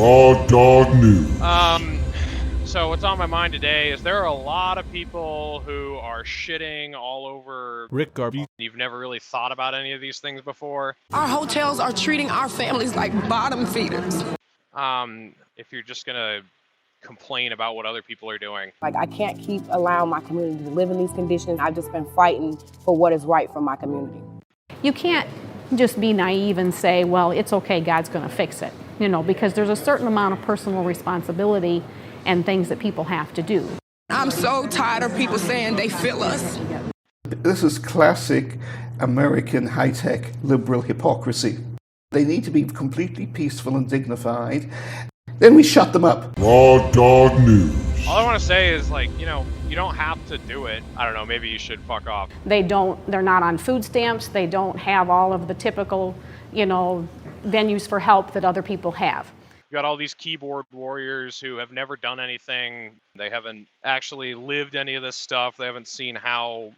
Raw Dog News. So what's on my mind today is there are a lot of people who are shitting all over Rick Garvey. You've never really thought about any of these things before. Our hotels are treating our families like bottom feeders. If you're just gonna complain about what other people are doing. Like, I can't keep allowing my community to live in these conditions. I've just been fighting for what is right for my community. You can't just be naive and say, well, it's okay, God's gonna fix it, because there's a certain amount of personal responsibility and things that people have to do. I'm so tired of people saying they feel us. This is classic American high-tech liberal hypocrisy. They need to be completely peaceful and dignified. Then we shut them up. Raw Dog News. All I want to say is, you don't have to do it. I don't know, maybe you should fuck off. They're not on food stamps. They don't have all of the typical, venues for help that other people have. You got all these keyboard warriors who have never done anything. They haven't actually lived any of this stuff. They haven't seen how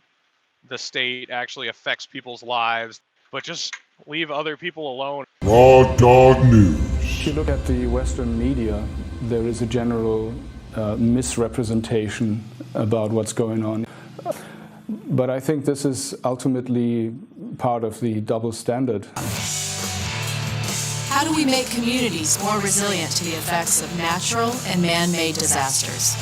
the state actually affects people's lives. But just leave other people alone. Raw Dog News. If you look at the Western media, there is a general misrepresentation about what's going on. But I think this is ultimately part of the double standard. How do we make communities more resilient to the effects of natural and man-made disasters?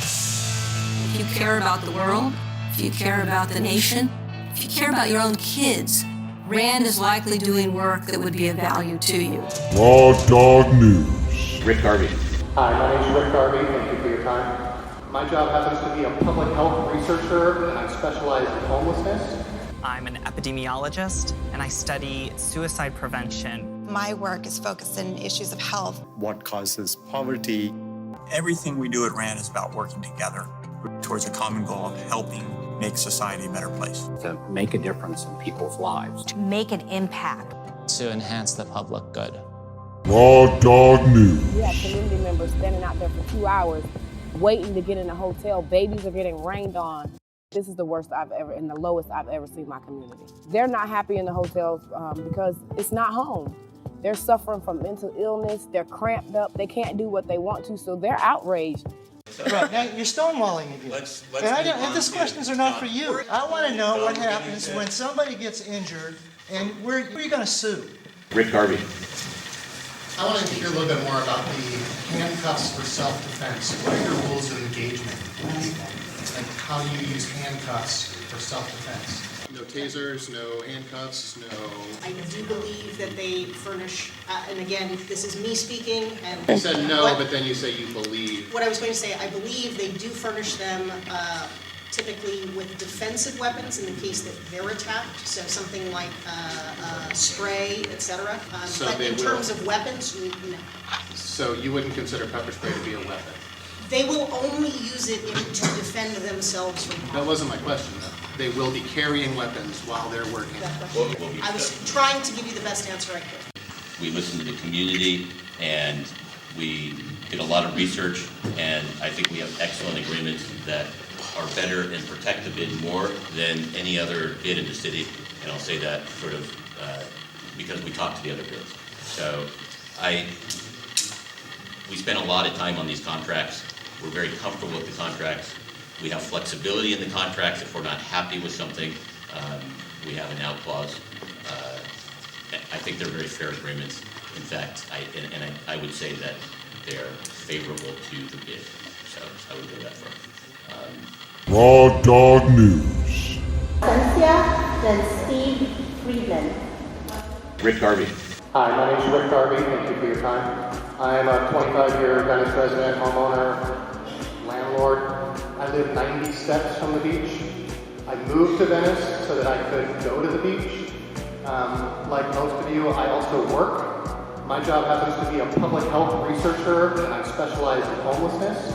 If you care about the world, if you care about the nation, if you care about your own kids, RAND is likely doing work that would be of value to you. Raw Dog News. Rick Garvey. Hi, my name is Rick Garvey. Thank you for your time. My job happens to be a public health researcher, and I specialize in homelessness. I'm an epidemiologist, and I study suicide prevention. My work is focused on issues of health. What causes poverty? Everything we do at RAND is about working together towards a common goal of helping make society a better place. To make a difference in people's lives. To make an impact. To enhance the public good. Raw Dog News. We have community members standing out there for 2 hours waiting to get in a hotel. Babies are getting rained on. This is the worst and the lowest I've ever seen my community. They're not happy in the hotels because it's not home. They're suffering from mental illness. They're cramped up. They can't do what they want to, so they're outraged. Right, now you're stonewalling again. And these questions are not for you. I want to know what happens when somebody gets injured and where are you going to sue? Rick Garvey. I want to hear a little bit more about the handcuffs for self-defense. What are your rules of engagement? Like, how do you use handcuffs for self-defense? No tasers, no handcuffs, no... I do believe that they furnish, and again, this is me speaking, and... You said no, but then you say you believe. What I was going to say, I believe they do furnish them typically with defensive weapons in the case that they're attacked, so something like spray, etc. But in terms of weapons, no. So you wouldn't consider pepper spray to be a weapon? They will only use it to defend themselves from harm. That wasn't my question, though. They will be carrying weapons while they're working. I was trying to give you the best answer I could. We listened to the community, and we did a lot of research, and I think we have excellent agreements that are better and protect the bid more than any other bid in the city. And I'll say that sort of because we talked to the other bids. So we spent a lot of time on these contracts. We're very comfortable with the contracts. We have flexibility in the contracts. If we're not happy with something, we have an out clause. I think they're very fair agreements. In fact, I would say that they're favorable to the bid. So I would go that far. Raw Dog News. Cynthia, then Steve Friedman. Rick Garvey. Hi, my name is Rick Garvey. Thank you for your time. I am a 25-year Venice resident, homeowner, landlord. I live 90 steps from the beach. I moved to Venice so that I could go to the beach. Like most of you, I also work. My job happens to be a public health researcher, and I specialize in homelessness.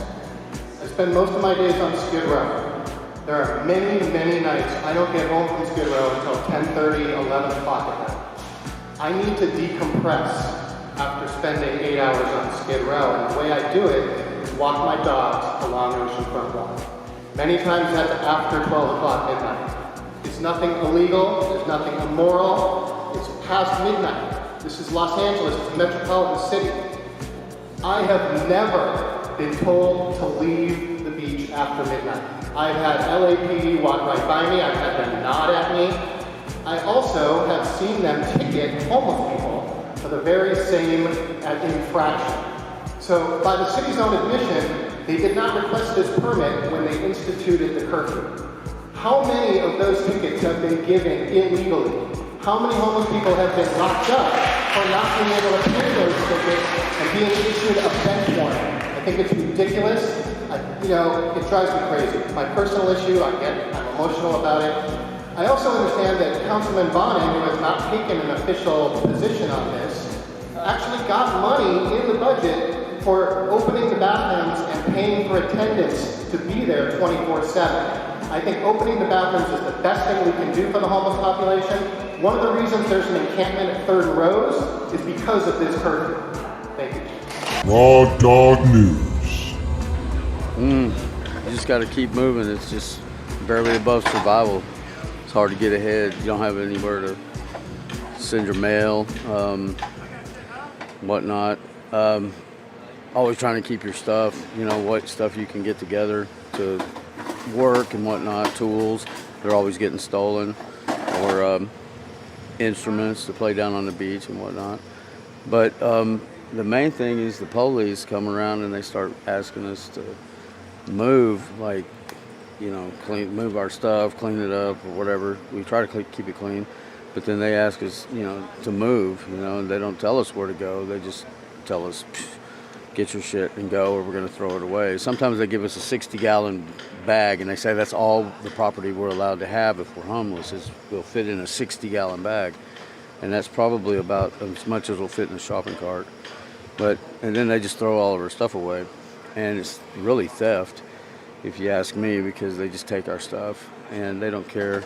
I spend most of my days on Skid Row. There are many, many nights I don't get home from Skid Row until 10:30, 11 o'clock at night. I need to decompress after spending 8 hours on Skid Row, and the way I do it is walk my dogs along Oceanfront Drive. Many times that's after 12 o'clock midnight. It's nothing illegal, there's nothing immoral, it's past midnight. This is Los Angeles, it's a metropolitan city. I have never been told to leave the beach after midnight. I've had LAPD walk right by me, I've had them nod at me. I also have seen them ticket homeless people for the very same infraction. So by the city's own admission, they did not request this permit when they instituted the curfew. How many of those tickets have been given illegally? How many homeless people have been locked up for not being able to pay those tickets and being issued a bench warning? I think it's ridiculous. It drives me crazy. It's my personal issue. I'm emotional about it. I also understand that Councilman Bonin, who has not taken an official position on this, actually got money in the budget for opening the bathrooms and paying for attendants to be there 24/7. I think opening the bathrooms is the best thing we can do for the homeless population. One of the reasons there's an encampment at 3rd and Rose is because of this curfew. Thank you. Raw Dog News. You just got to keep moving. It's just barely above survival. It's hard to get ahead. You don't have anywhere to send your mail, whatnot. Always trying to keep your stuff, what stuff you can get together to work and whatnot, tools. They're always getting stolen, or instruments to play down on the beach and whatnot. But the main thing is the police come around and they start asking us to move, move our stuff, clean it up or whatever. We try to keep it clean, but then they ask us, to move, and they don't tell us where to go. They just tell us, get your shit and go, or we're going to throw it away. Sometimes they give us a 60-gallon bag, and they say that's all the property we're allowed to have if we're homeless, is we'll fit in a 60-gallon bag. And that's probably about as much as will fit in a shopping cart. And then they just throw all of our stuff away. And it's really theft, if you ask me, because they just take our stuff, and they don't care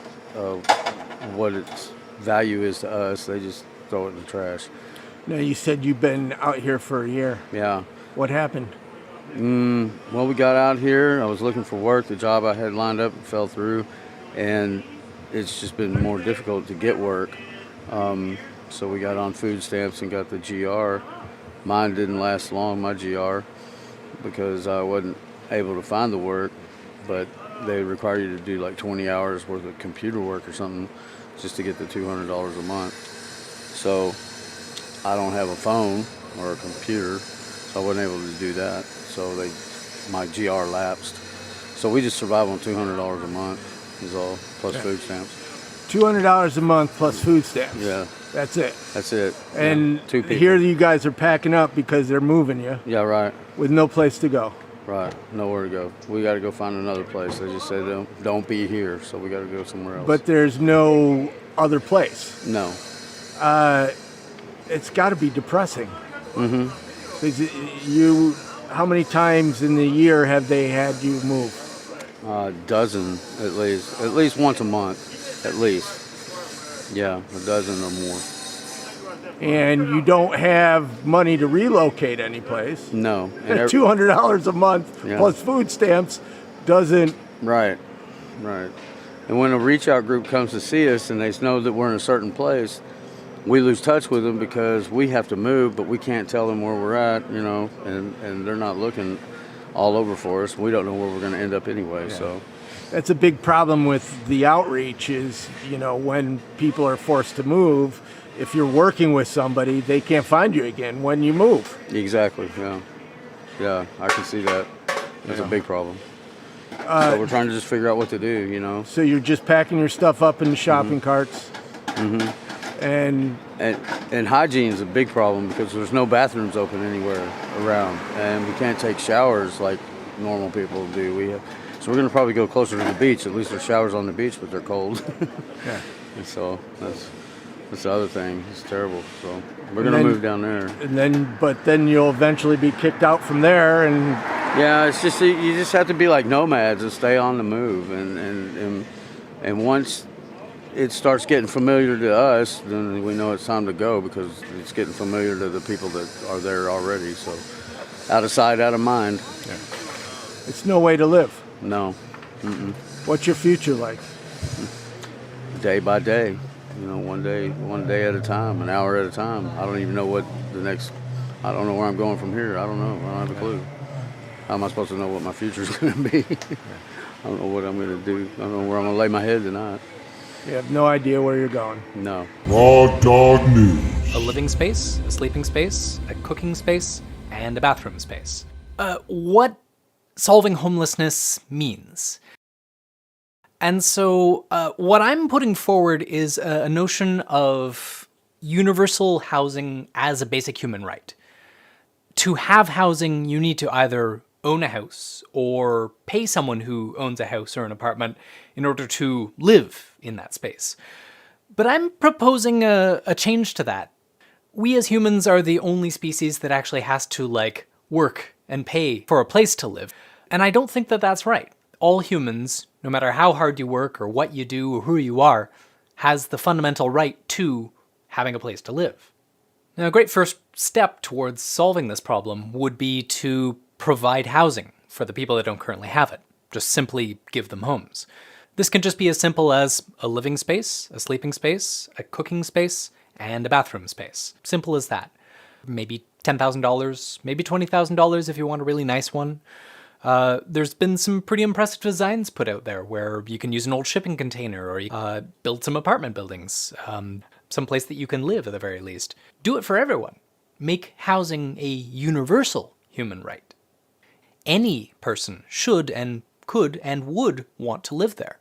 what its value is to us. They just throw it in the trash. Now, you said you've been out here for a year. Yeah. What happened? Well, we got out here. I was looking for work. The job I had lined up fell through, and it's just been more difficult to get work. So we got on food stamps and got the GR. Mine didn't last long, my GR, because I wasn't able to find the work, but they require you to do like 20 hours worth of computer work or something just to get the $200 a month. So I don't have a phone or a computer, so I wasn't able to do that. So my GR lapsed. So we just survive on $200 a month is all, plus food stamps. $200 a month plus food stamps. Yeah. That's it. That's it. And yeah. 2 people. Here you guys are packing up because they're moving you. Yeah, right. With no place to go. Right. Nowhere to go. We got to go find another place. They just say don't be here, so we got to go somewhere else. But there's no other place. No. It's got to be depressing. Mm-hmm. How many times in the year have they had you move? A dozen at least once a month, at least. Yeah, a dozen or more. And you don't have money to relocate any place. No. And $200 a month plus food stamps doesn't. Right. And when a reach out group comes to see us and they know that we're in a certain place, we lose touch with them because we have to move, but we can't tell them where we're at, and they're not looking all over for us. We don't know where we're going to end up anyway, so. That's a big problem with the outreach is, when people are forced to move, if you're working with somebody, they can't find you again when you move. Exactly, yeah. Yeah, I can see that. That's a big problem. So we're trying to just figure out what to do, So you're just packing your stuff up in the shopping carts. Mm-hmm. And hygiene is a big problem because there's no bathrooms open anywhere around, and we can't take showers like normal people do. So we're going to probably go closer to the beach. At least there's showers on the beach, but they're cold. Yeah. And so that's the other thing. It's terrible. So we're going to move down there. But then you'll eventually be kicked out from there, and yeah, it's just you just have to be like nomads and stay on the move, and once it starts getting familiar to us, then we know it's time to go because it's getting familiar to the people that are there already. So out of sight, out of mind. Yeah. It's no way to live. No. Mm-mm. What's your future like? Day by day, one day at a time, an hour at a time. I don't even know what the next I don't know where I'm going from here. I don't know. I don't have a clue. How am I supposed to know what my future is going to be? I don't know what I'm going to do. I don't know where I'm going to lay my head tonight. You have no idea where you're going. No. Raw Dog News. A living space, a sleeping space, a cooking space, and a bathroom space. What solving homelessness means. And so what I'm putting forward is a notion of universal housing as a basic human right. To have housing, you need to either own a house or pay someone who owns a house or an apartment in order to live in that space. But I'm proposing a change to that. We as humans are the only species that actually has to, like, work and pay for a place to live. And I don't think that that's right. All humans, no matter how hard you work or what you do or who you are, has the fundamental right to having a place to live. Now, a great first step towards solving this problem would be to provide housing for the people that don't currently have it. Just simply give them homes. This can just be as simple as a living space, a sleeping space, a cooking space, and a bathroom space. Simple as that. Maybe $10,000, maybe $20,000 if you want a really nice one. There's been some pretty impressive designs put out there where you can use an old shipping container or build some apartment buildings, someplace that you can live at the very least. Do it for everyone. Make housing a universal human right. Any person should and could and would want to live there.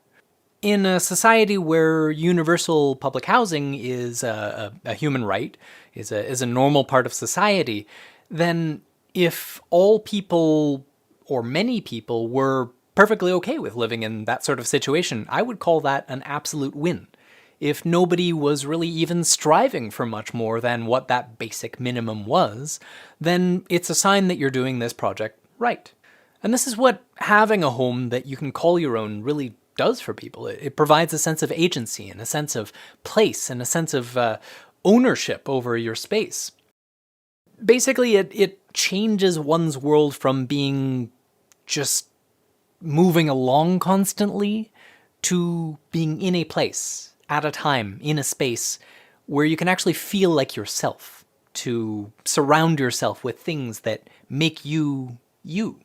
In a society where universal public housing is a human right, is a normal part of society, then if all people or many people were perfectly okay with living in that sort of situation, I would call that an absolute win. If nobody was really even striving for much more than what that basic minimum was, then it's a sign that you're doing this project right. And this is what having a home that you can call your own really does for people. It provides a sense of agency and a sense of place and a sense of ownership over your space. Basically, it changes one's world from being just moving along constantly to being in a place at a time, in a space where you can actually feel like yourself, to surround yourself with things that make you, you.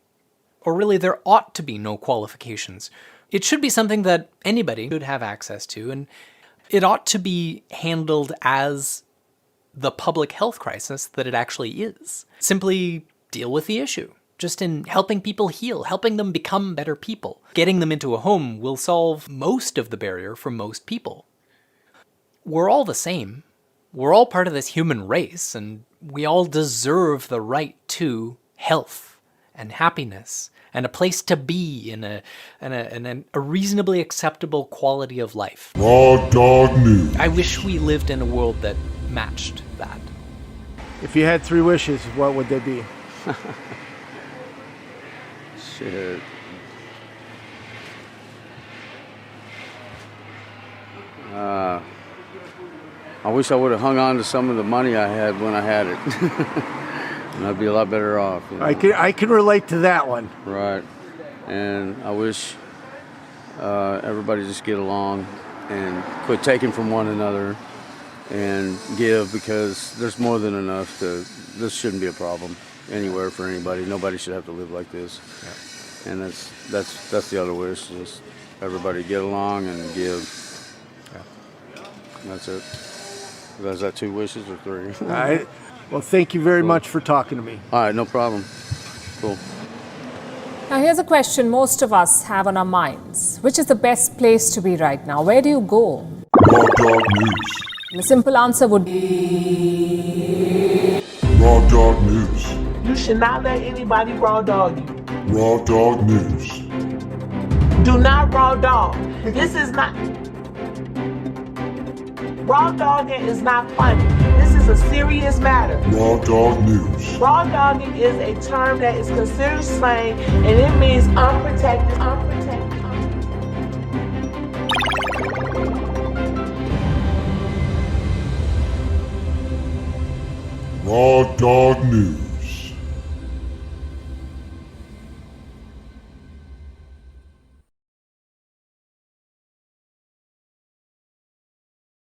Or really, there ought to be no qualifications. It should be something that anybody should have access to, and it ought to be handled as the public health crisis that it actually is. Simply deal with the issue. Just in helping people heal, helping them become better people. Getting them into a home will solve most of the barrier for most people. We're all the same. We're all part of this human race, and we all deserve the right to health and happiness and a place to be in a reasonably acceptable quality of life. Raw Dog News. I wish we lived in a world that matched that. If you had 3 wishes, what would they be? Shit. I wish I would have hung on to some of the money I had when I had it. And I'd be a lot better off. You know? I can relate to that one. Right. And I wish everybody just get along and quit taking from one another and give, because there's more than enough this shouldn't be a problem anywhere for anybody. Nobody should have to live like this. Yeah. And that's the other wish, just everybody get along and give. Yeah. That's it. Was that 2 wishes or 3? All right. Well, thank you very much for talking to me. All right, no problem. Cool. Now, here's a question most of us have on our minds. Which is the best place to be right now? Where do you go? Raw Dog News. The simple answer would be Raw Dog News. You should not let anybody raw dog you. Raw Dog News. Do not raw dog. This is not... Raw dogging is not funny. This is a serious matter. Raw Dog News. Raw dogging is a term that is considered slang, and it means unprotected. Raw Dog News.